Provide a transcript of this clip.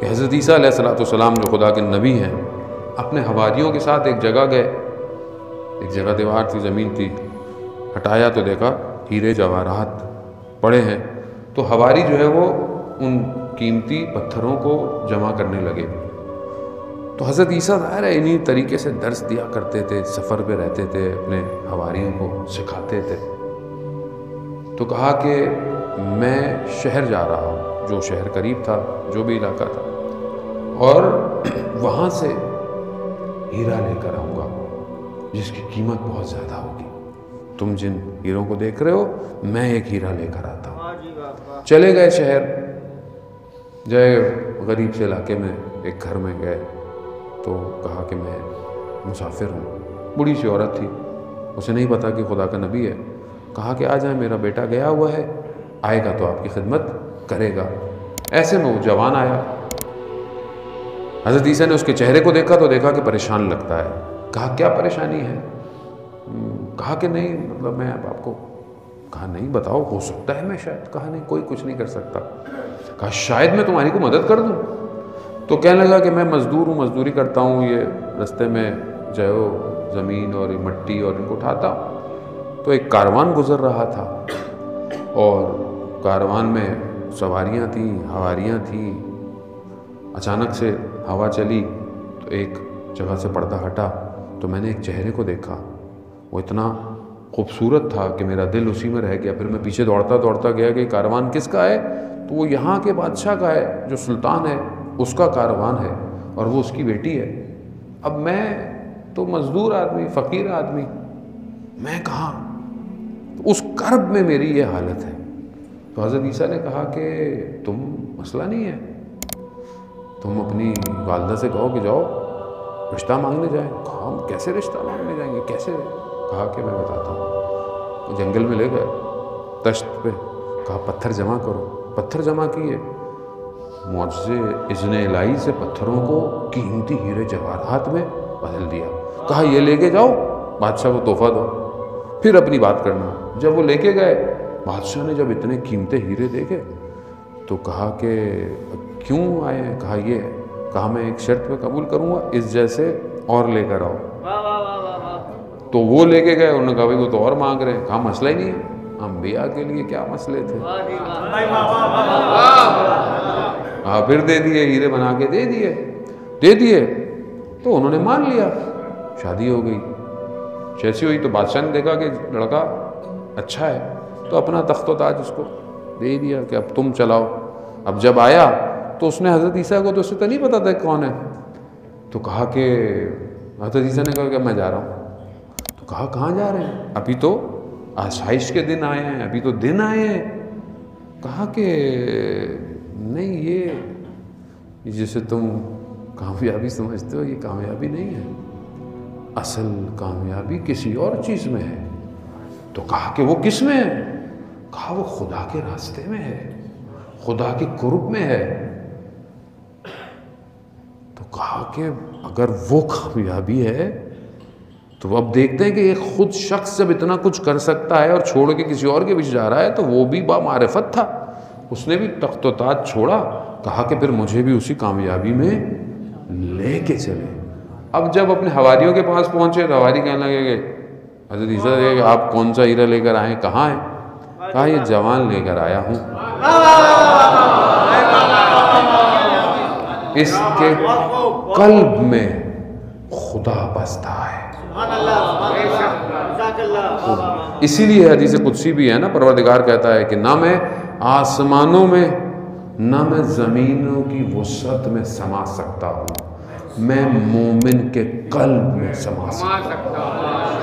کہ حضرت عیسیٰ علیہ السلام جو خدا کے نبی ہیں اپنے حواریوں کے ساتھ ایک جگہ گئے، ایک جگہ دیوار تھی، زمین تھی، ہٹایا تو دیکھا ہیرے جواہرات پڑے ہیں، تو حواری جو ہے وہ ان قیمتی پتھروں کو جمع کرنے لگے۔ تو حضرت عیسیٰ ظاہر ہے انہی طریقے سے درس دیا کرتے تھے، سفر پہ رہتے تھے، اپنے حواریوں کو سکھاتے تھے۔ تو کہا کہ میں شہر جا رہا ہوں، جو شہر قریب تھا، جو بھی علاقہ تھا، اور وہاں سے ہیرا لے کر آؤں گا جس کی قیمت بہت زیادہ ہوگی۔ تم جن ہیروں کو دیکھ رہے ہو میں ایک ہیرا لے کر آتا ہوں۔ چلے گئے شہر، جائے غریب سے علاقے میں ایک گھر میں گئے تو کہا کہ میں مسافر ہوں۔ بوڑھی سی عورت تھی، اسے نہیں پتا کہ خدا کا نبی ہے۔ کہا کہ آ جائیں، میرا بیٹا گیا ہوا ہے، آئے گا تو آپ کی خدمت کرے گا۔ ایسے میں وہ جوان آیا، حضرت عیسیٰ نے اس کے چہرے کو دیکھا تو دیکھا کہ پریشان لگتا ہے۔ کہا کیا پریشانی ہے؟ کہا کہ نہیں مطلب میں اب آپ کو، کہا نہیں بتاؤ، ہو سکتا ہے میں شاید، کہا نہیں کوئی کچھ نہیں کر سکتا۔ کہا شاید میں تمہاری کو مدد کر دوں۔ تو کہنے لگا کہ میں مزدور ہوں، مزدوری کرتا ہوں، یہ رستے میں جو ہے وہ زمین اور مٹی اور ان کو اٹھاتا ہوں۔ تو ایک کاروان گزر رہا تھا اور کاروان میں سواریاں تھیں، حواریاں تھیں۔ اچانک سے ہوا چلی تو ایک جگہ سے پردہ ہٹا تو میں نے ایک چہرے کو دیکھا، وہ اتنا خوبصورت تھا کہ میرا دل اسی میں رہ گیا۔ پھر میں پیچھے دوڑتا دوڑتا گیا کہ کاروان کس کا ہے؟ تو وہ یہاں کے بادشاہ کا ہے، جو سلطان ہے اس کا کاروان ہے اور وہ اس کی بیٹی ہے۔ اب میں تو مزدور آدمی، فقیر آدمی، میں کہاں؟ تو اس کرب میں میری یہ حالت ہے۔ تو حضرت عیسیٰ نے کہا کہ تم مسئلہ نہیں ہے، تم اپنی والدہ سے کہو کہ جاؤ رشتہ مانگنے جائیں۔ کہا ہم کیسے رشتہ مانگنے جائیں گے، کیسے؟ کہا کہ میں بتاتا ہوں۔ جنگل میں لے گئے دشت پہ، کہا پتھر جمع کرو، پتھر جمع کیے، معجزے اذن الہی سے پتھروں کو قیمتی ہیرے جواہرات میں بدل دیا۔ کہا یہ لے کے جاؤ، بادشاہ کو تحفہ دو، پھر اپنی بات کرنا۔ جب وہ لے کے گئے، بادشاہ نے جب اتنے قیمتی ہیرے دیکھے تو کہا کہ کیوں آئے ہیں؟ کہا یہ ہے۔ کہا میں ایک شرط پہ قبول کروں گا، اس جیسے اور لے کر آؤ۔ تو وہ لے کے گئے، انہوں نے کہا بھائی وہ تو اور مانگ رہے ہیں۔ کہا مسئلہ ہی نہیں ہے، انبیاء کے لیے کیا مسئلے تھے۔ پھر دے دیے، ہیرے بنا کے دے دیے تو انہوں نے مان لیا، شادی ہو گئی۔ جیسی ہوئی تو بادشاہ نے دیکھا کہ لڑکا اچھا ہے تو اپنا تخت و تاج اس کو دے دیا کہ اب تم چلاؤ۔ اب جب آیا تو اس نے حضرت عیسیٰ کو تو اسے تو نہیں پتا تھا کون ہے، تو کہا کہ حضرت عیسیٰ نے کہا کہ میں جا رہا ہوں۔ تو کہا کہاں جا رہے ہیں؟ ابھی تو آسائش کے دن آئے ہیں، ابھی تو دن آئے ہیں۔ کہا کہ نہیں، یہ جسے تم کامیابی سمجھتے ہو یہ کامیابی نہیں ہے، اصل کامیابی کسی اور چیز میں ہے۔ تو کہا کہ وہ کس میں ہے؟ کہا وہ خدا کے راستے میں ہے، خدا کے قرب میں ہے۔ تو کہا کہ اگر وہ کامیابی ہے تو اب دیکھتے ہیں کہ ایک خود شخص جب اتنا کچھ کر سکتا ہے اور چھوڑ کے کسی اور کے پیچھے جا رہا ہے تو وہ بھی با معرفت تھا، اس نے بھی تخت و تاج چھوڑا۔ کہا کہ پھر مجھے بھی اسی کامیابی میں لے کے چلے۔ اب جب اپنے حواریوں کے پاس پہنچے تو حواری کہنے لگے کہ حضرت عیسیٰ کہ آپ کون سا ہیرا لے کر آئے ہیں، کہاں ہے؟ کہا یہ جوان لے کر آیا ہوں، اس کے قلب میں خدا بستا ہے۔ اسی لیے حدیث قدسی بھی ہے نا، پروردگار کہتا ہے کہ نہ میں آسمانوں میں نہ میں زمینوں کی وسعت میں سما سکتا ہوں، میں مومن کے قلب میں سما سکتا ہوں۔